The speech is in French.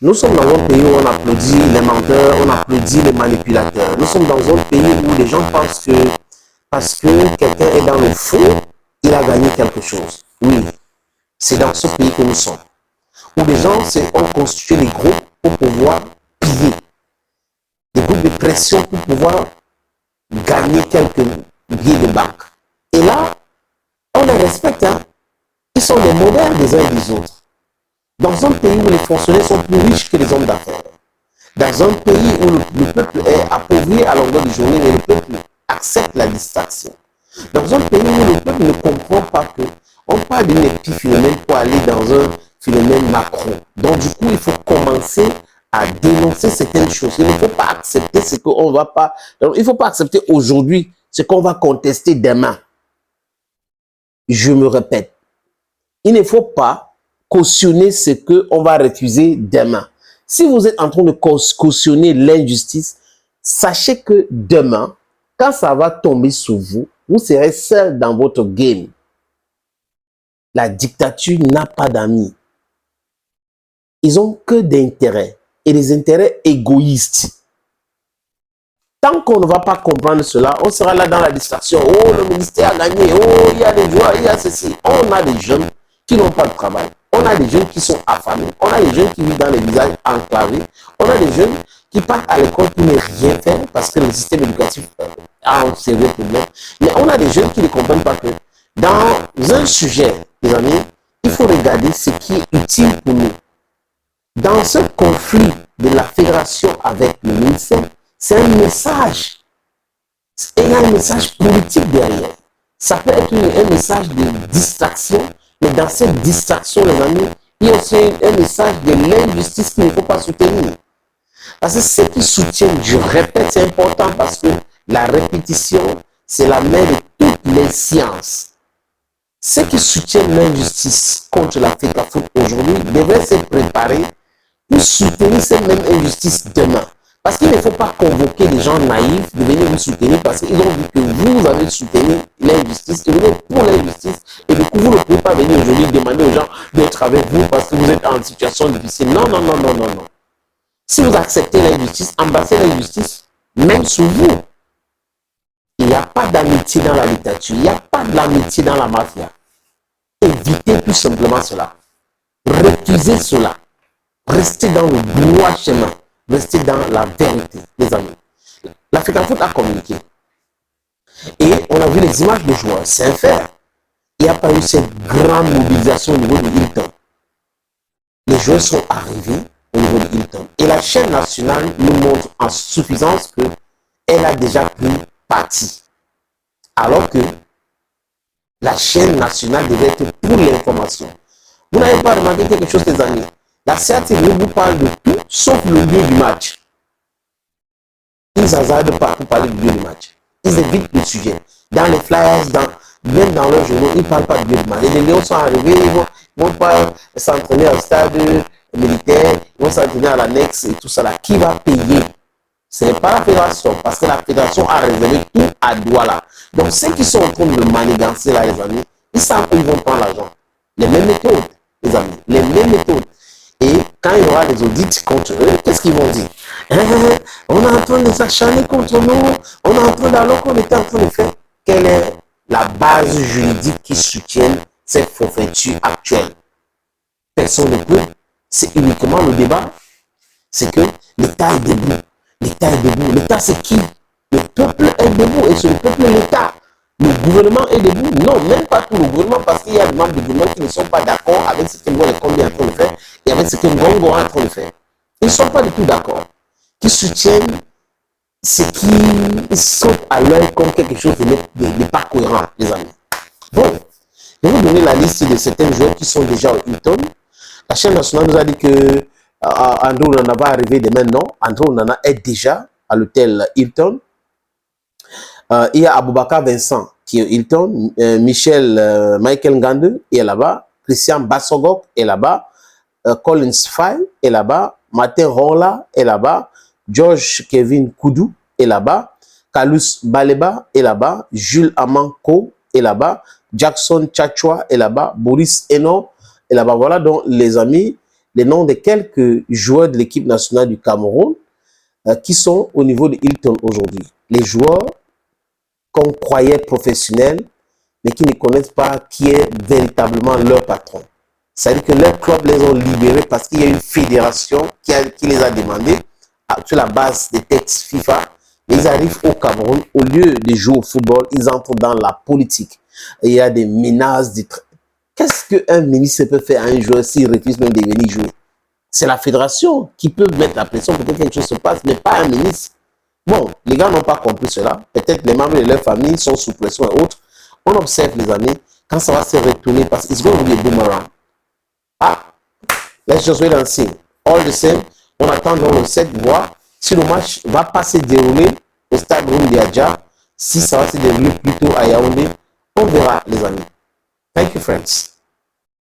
Nous sommes dans un pays où on applaudit les menteurs, on applaudit les manipulateurs. Nous sommes dans un pays où les gens pensent que parce que quelqu'un est dans le faux, il a gagné quelque chose. Oui, c'est dans ce pays que nous sommes. Où les gens ont constitué des groupes pour pouvoir piller. Des groupes de pression pour pouvoir gagner quelques billets de banque. Et là, on les respecte. Hein. Ils sont les modèles des uns et des autres. Dans un pays où les fonctionnaires sont plus riches que les hommes d'affaires. Dans un pays où le peuple est appauvri à longueur de journée, mais le peuple accepte la distraction. Dans un pays où le peuple ne comprend pas que on parle d'une épiphénomène pour aller dans un phénomène macro. Donc du coup, il faut commencer à dénoncer certaines choses. Il ne faut pas accepter ce qu'on va pas. Il ne faut pas accepter aujourd'hui ce qu'on va contester demain. Je me répète. Il ne faut pas cautionner ce qu'on va refuser demain. Si vous êtes en train de cautionner l'injustice, sachez que demain, quand ça va tomber sur vous, vous serez seul dans votre game. La dictature n'a pas d'amis. Ils ont que des intérêts, et des intérêts égoïstes. Tant qu'on ne va pas comprendre cela, on sera là dans la distraction. Oh, le ministère a gagné. Oh, il y a des joies, il y a ceci. On a des jeunes qui n'ont pas de travail. On a des jeunes qui sont affamés. On a des jeunes qui vivent dans les villages enclavés. On a des jeunes qui partent à l'école pour ne rien faire parce que le système éducatif a un sérieux problème. Mais on a des jeunes qui ne comprennent pas que dans un sujet, les amis, il faut regarder ce qui est utile pour nous. Dans ce conflit de la fédération avec le ministère, c'est un message. Et il y a un message politique derrière. Ça peut être un message de distraction, mais dans cette distraction, les amis, il y a aussi un message de l'injustice qu'il ne faut pas soutenir. Parce que ceux qui soutiennent, je répète, c'est important parce que la répétition, c'est la mère de toutes les sciences. Ceux qui soutiennent l'injustice contre la FECAFOOT aujourd'hui devraient se préparer pour soutenir cette même injustice demain. Parce qu'il ne faut pas convoquer des gens naïfs de venir vous soutenir parce qu'ils ont vu que vous avez soutenu l'injustice et vous êtes pour l'injustice et du coup vous ne pouvez pas venir aujourd'hui demander aux gens d'être avec vous parce que vous êtes en situation difficile. Non, non, non, non, non, non. Si vous acceptez l'injustice, embrassez l'injustice, même sur vous. Il n'y a pas d'amitié dans la dictature, il n'y a pas d'amitié dans la mafia. Évitez tout simplement cela. Refusez cela. Restez dans le droit chemin. Restez dans la vérité, les amis. La FECAFOOT a communiqué. Et on a vu les images de joueurs. C'est un fait. Il n'y a pas eu cette grande mobilisation au niveau de Hilton. Les joueurs sont arrivés au niveau de Hilton. Et la chaîne nationale nous montre en suffisance qu'elle a déjà pris parti. Alors que la chaîne nationale devait être pour l'information. Vous n'avez pas remarqué quelque chose, les amis? La CRTV vous parle de tout sauf le lieu du match. Ils hasardent pas pour parler du lieu du match. Ils évitent le sujet. Dans les flyers, même dans leurs journaux, ils ne parlent pas du lieu du match. Les Lions sont arrivés, ils vont pas s'entraîner au stade militaire, ils vont s'entraîner à l'annexe et tout ça là. Qui va payer? Ce n'est pas la fédération, parce que la fédération a réservé tout à Douala. Donc ceux qui sont en train de manigancer là, les amis, ils savent qu'ils vont prendre l'argent. Les mêmes méthodes, les amis, les mêmes méthodes. Et quand il y aura des audits contre eux, qu'est-ce qu'ils vont dire? On est en train de s'acharner contre nous, on est en train d'alors qu'on était en train de faire. Quelle est la base juridique qui soutient cette forfaiture actuelle? Personne ne peut. C'est uniquement le débat. C'est que l'État est debout. L'État est debout. L'État, c'est qui? Le peuple est debout et c'est le peuple et l'État. Le gouvernement est debout? Non, même pas tout le gouvernement, parce qu'il y a des membres du gouvernement qui ne sont pas d'accord avec ce que Ngo Lekombi est en train de faire et avec ce que Ngongo est en train de faire. Ils ne sont pas du tout d'accord. Qui soutiennent ce qui saute à l'œil comme quelque chose de pas cohérent, les amis. Bon, je vais vous donner la liste de certains joueurs qui sont déjà au Hilton. La chaîne nationale nous a dit que Andrew Onana va arriver demain. Non, Andrew Onana est déjà à l'hôtel Hilton. Il y a Aboubakar Vincent qui est au Hilton, Michael Ngande est là-bas, Christian Bassogok est là-bas, Collins Faye est là-bas, Martin Rolla est là-bas, George Kevin Koudou est là-bas, Kalous Baleba est là-bas, Jules Amanko est là-bas, Jackson Tchatchoua est là-bas, Boris Eno est là-bas. Voilà donc les amis, les noms de quelques joueurs de l'équipe nationale du Cameroun qui sont au niveau de Hilton aujourd'hui. Les joueurs qu'on croyait professionnels, mais qui ne connaissent pas qui est véritablement leur patron. C'est-à-dire que leurs clubs les ont libérés parce qu'il y a une fédération qui les a demandés sur la base des textes FIFA. Ils arrivent au Cameroun, au lieu de jouer au football, ils entrent dans la politique. Et il y a des menaces. Qu'est-ce qu'un ministre peut faire à un joueur s'il refuse même de venir jouer? C'est la fédération qui peut mettre la pression, peut-être quelque chose se passe, mais pas un ministre. Bon, les gars n'ont pas compris cela. Peut-être les membres de leur famille sont sous pression et autres. On observe, les amis, quand ça va se retourner, parce que it's going to be a boomerang. Ah, let's just wait and see. All the same, on attend dans le 7 voir si le match va pas se dérouler au stade Rumdiadja, si ça va se dérouler plutôt à Yaoundé. On verra, les amis. Thank you, friends.